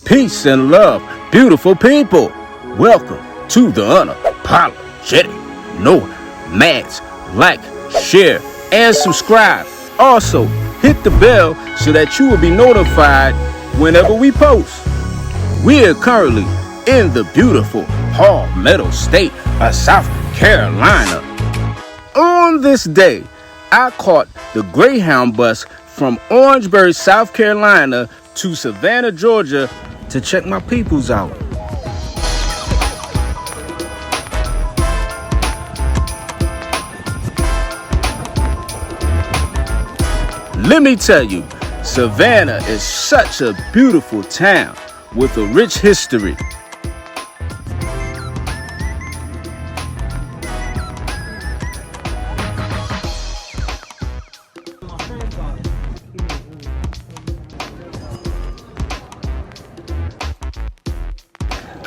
Peace and love, beautiful people. Welcome to the Unapologetic Nomads. Like, share, and subscribe. Also, hit the bell so that you will be notified whenever we post. We are currently in the beautiful Palmetto State of South Carolina. On this day, I caught the Greyhound bus from Orangeburg, South Carolina to Savannah, Georgia to check my peoples out. Let me tell you, Savannah is such a beautiful town with a rich history.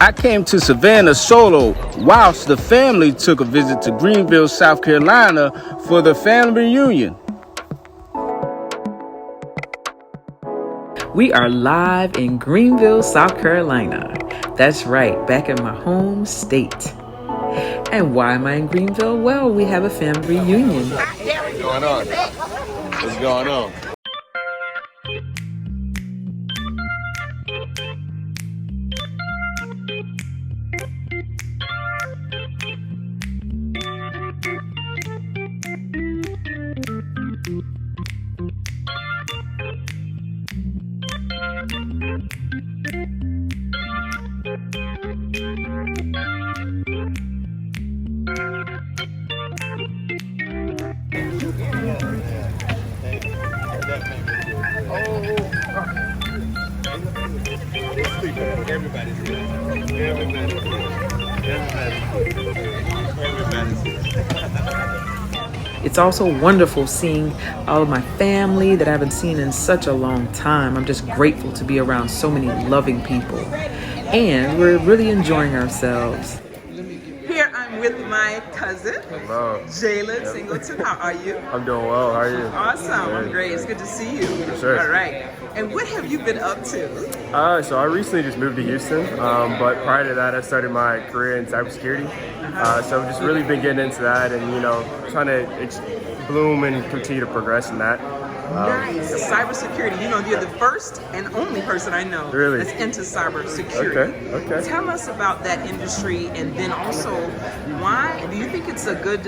I came to Savannah solo whilst the family took a visit to Greenville, South Carolina for the family reunion. We are live in Greenville, South Carolina. That's right, back in my home state. And why am I in Greenville? Well, we have a family reunion. What's going on? What's going on? Everybody's here. It's also wonderful seeing all of my family that I haven't seen in such a long time. I'm just grateful to be around so many loving people. And we're really enjoying ourselves. Here I'm with my cousin, Hello. Jaylen Singleton. How are you? I'm doing well. How are you? Awesome. I'm great. It's good to see you. For sure. All right. And what have you been up to? So I recently just moved to Houston, but prior to that, I started my career in cybersecurity. So I've just really been getting into that and, trying to bloom and continue to progress in that. Nice. Cybersecurity. You're the first and only person I know Really? that's into cybersecurity. Okay. Tell us about that industry, and then also, why do you think it's a good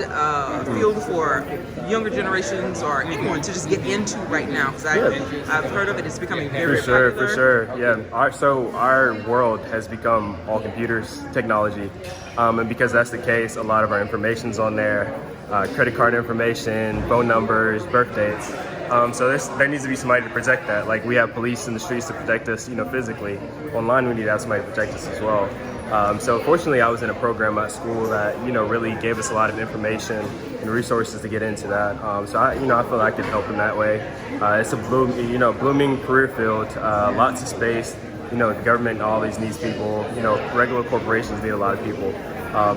field for younger generations or anyone to just get into right now? Because I've heard of it. It's becoming very popular. For sure. Yeah. Our world has become all computers, technology, and because that's the case, a lot of our information's on there. Credit card information, phone numbers, birth dates. So there needs to be somebody to protect that. Like we have police in the streets to protect us, physically. Online, we need to have somebody to protect us as well. So fortunately, I was in a program at school that, really gave us a lot of information and resources to get into that. So I feel like I could help in that way. It's a blooming career field, lots of space. The government always needs people. Regular corporations need a lot of people.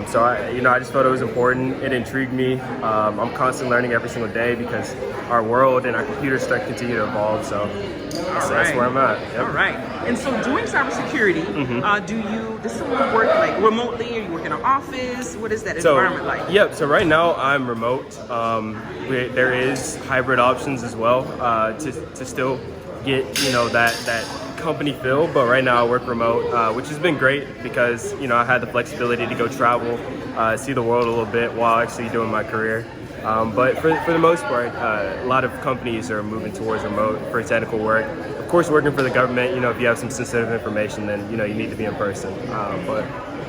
So I just felt it was important. It intrigued me. I'm constantly learning every single day because our world and our computers continue to evolve. So that's where I'm at. Yep. All right. And so doing cybersecurity, does someone work like remotely? Are you work in an office? What is that environment like? Yep. So right now I'm remote. There is hybrid options as well to still get that company feel, but right now I work remote, which has been great because I had the flexibility to go travel, see the world a little bit while actually doing my career. But for the most part, a lot of companies are moving towards remote for technical work. Of course, working for the government, if you have some sensitive information, then you need to be in person. But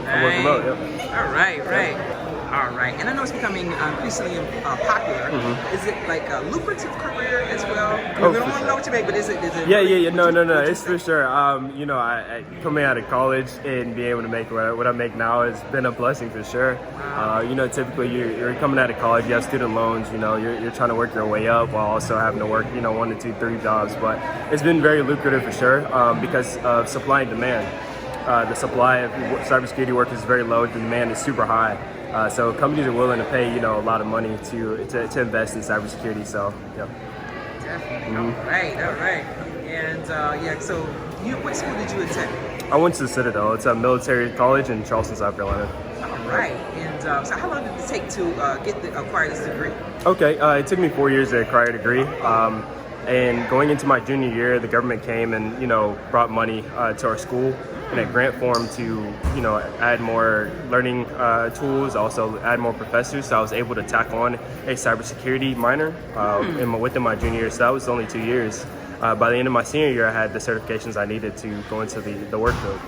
I work remote. Yep. All right. All right, and I know it's becoming increasingly popular. Is it like a lucrative career as well? I don't want to know what you make, but is it? Yeah. No. It's for sure. I coming out of college and being able to make what I make now has been a blessing for sure. Wow. Typically you're coming out of college, you have student loans. You're trying to work your way up while also having to work 1 to 2, 3 jobs. But it's been very lucrative for sure because of supply and demand. The supply of cybersecurity work is very low. The demand is super high. So companies are willing to pay, a lot of money to invest in cybersecurity. So, yeah. Definitely. All right. And so what school did you attend? I went to the Citadel. It's a military college in Charleston, South Carolina. All right. And so how long did it take to acquire this degree? Okay, it took me 4 years to acquire a degree. And going into my junior year, the government came and, brought money to our school in a grant form to, add more learning tools, also add more professors. So I was able to tack on a cybersecurity minor within my junior year. So that was only 2 years. By the end of my senior year, I had the certifications I needed to go into the work field.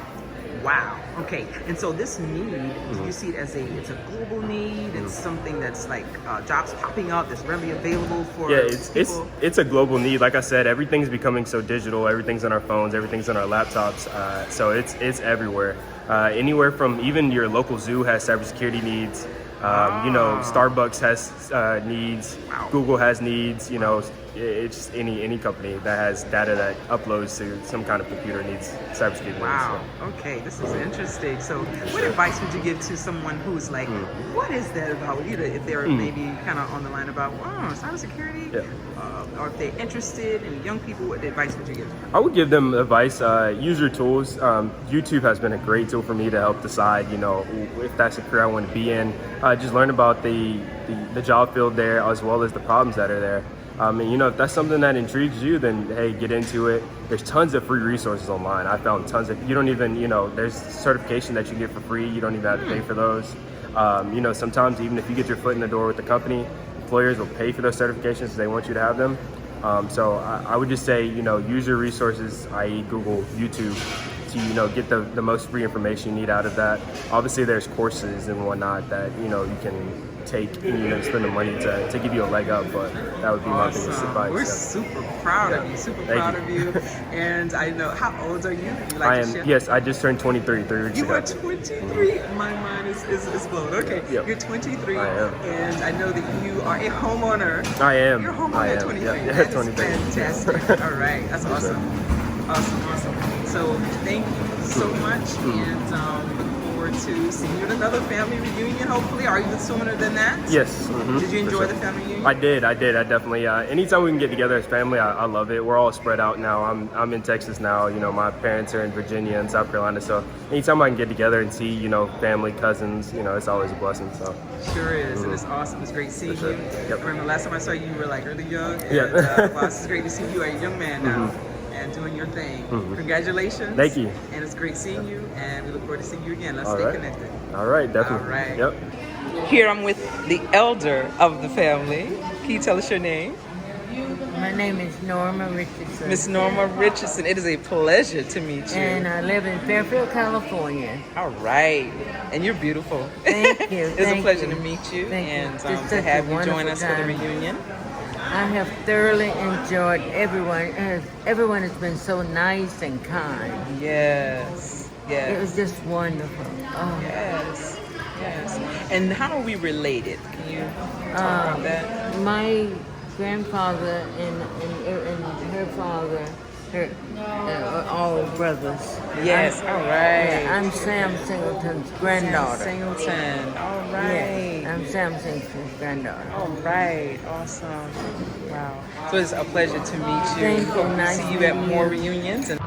Wow. Okay. And so this need, do you see it as it's a global need? It's something that's like jobs popping up that's readily available for people? It's a global need. Like I said, everything's becoming so digital. Everything's on our phones. Everything's on our laptops. So it's everywhere. Anywhere from even your local zoo has cybersecurity needs. Starbucks has needs. Wow. Google has needs. It's just any company that has data that uploads to some kind of computer needs cybersecurity. Wow. Okay, this is interesting. So, what advice would you give to someone who's like, what is that about? If they're maybe kind of on the line about, cybersecurity, or if they're interested in young people, what advice would you give? I would give them advice. Use your tools. YouTube has been a great tool for me to help decide, if that's a career I want to be in. Just learn about the job field there as well as the problems that are there. If that's something that intrigues you, then hey, get into it. There's tons of free resources online. I found tons of, you don't even, there's certification that you get for free. You don't even have to pay for those. Sometimes even if you get your foot in the door with the company, employers will pay for those certifications because they want you to have them. So I would just say, use your resources, i.e. Google, YouTube, to, get the most free information you need out of that. Obviously there's courses and whatnot that, you can take and spend the money to give you a leg up, but that would be my biggest advice. We're super proud of you, Thank you. And I know, how old are you? Yes, I just turned 23 3 weeks ago. You are 23? My mind is blown. Okay, Yep. You're 23, I am. and I know that you are a homeowner. I am. You're a homeowner at 23. Yeah, That is 23. fantastic. All right, that's awesome. Awesome. So thank you so much, and look forward to seeing you at another family reunion, hopefully. Are you sooner than that? Yes. Did you enjoy the family reunion? I did. I definitely. Anytime we can get together as family, I love it. We're all spread out now. I'm in Texas now. My parents are in Virginia and South Carolina. So anytime I can get together and see, family, cousins, it's always a blessing. So sure is, and it's awesome. It's great seeing you. Yep. I remember last time I saw you, you were like really young. And, Yeah. wow, it's great to see you. You're a young man now. And doing your thing. Congratulations. Thank you. And it's great seeing you, and we look forward to seeing you again. Let's All stay right. connected. All right, definitely. All right. Yep. Here I'm with the elder of the family. Can you tell us your name? My name is Norma Richardson. Miss Norma Richardson. It is a pleasure to meet you. And I live in Fairfield, California. All right. And you're beautiful. Thank you. It was a Thank pleasure you. to meet you Thank you. and It's to such have a you join wonderful us for the time. reunion. I have thoroughly enjoyed everyone. Everyone has been so nice and kind. Yes. It was just wonderful. Oh. Yes. And how are we related? Can you talk about that? My grandfather and her father, are all brothers. Yes, all right. Yeah, I'm Sam Singleton's granddaughter. Sam Singleton. All right. Yes, I'm Sam Singleton's granddaughter. All right. Awesome. Wow. So it's a pleasure to meet you. Thank you. Hope to Nice see you meeting at more you. reunions. And